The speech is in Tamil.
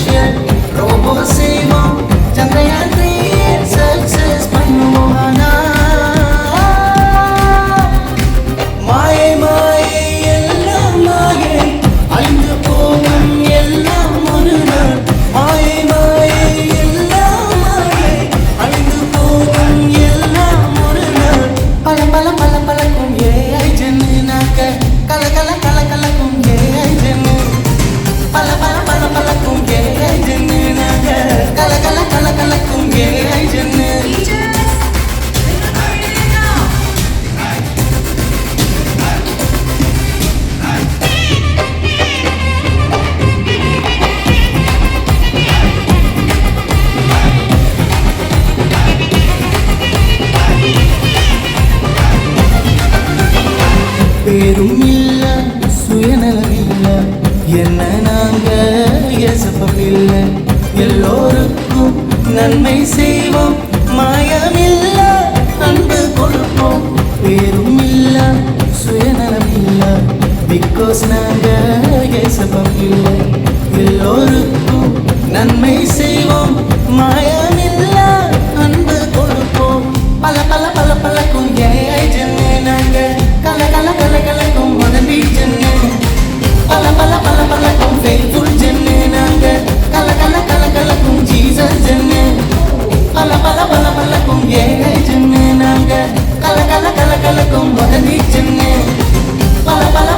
கமர்ஷியல் ரோபோ செய்வோம் சந்திரயான் 3 சக்சஸ் பண்ணுவோம் ஆனா மாயை மாயை எல்லாம் மாயை அழிந்து போகும் எல்லாம் ஒரு நாள் மாயை மாயை எல்லாம் மாயை அழிந்து போகும் எல்லாம் ஒரு நாள் பல பல பல பலக்கும் ஏஐ ஜென்னு நாக்க கல கல கல கலக்கும் ஏஐ ஜென்னு பல பல பல பலக்கும் ஏஐ ஜென்னு நாக்க கல கல கல கலக்கும் ஏஐ ஜென்னு பேரும் இல்ல சுயநலம் இல்ல என்ன நாங்க எசப்பில்ல எல்லோருக்கும் நன்மை செய்வோம் மாயமில்ல அன்பு கொடுப்போம் பேரும் இல்ல சுயநலம் இல்ல பிகாஸ் நாங்க எசப்பில்ல எல்லோருக்கும் நன்மை செய்வோம் மாயமில்ல அன்பு கொடுப்போம் பல பல பல பலக்கும் ஏஐ ஜென்னு நாங்க கல கல கல கலக்கும் மதம்பி ஜென்னு பல பல பல பலக்கும் ஃபெய்த்ஃபுல் ஜென்னு நாங்க கல கல கல கலக்கும் ஜீசஸ் ஜென்னு பல பல பல பலக்கும் ஏஐ ஜென்னு நாங்க கல கல கல கலக்கும் மதம்பி ஜென்னு பல பல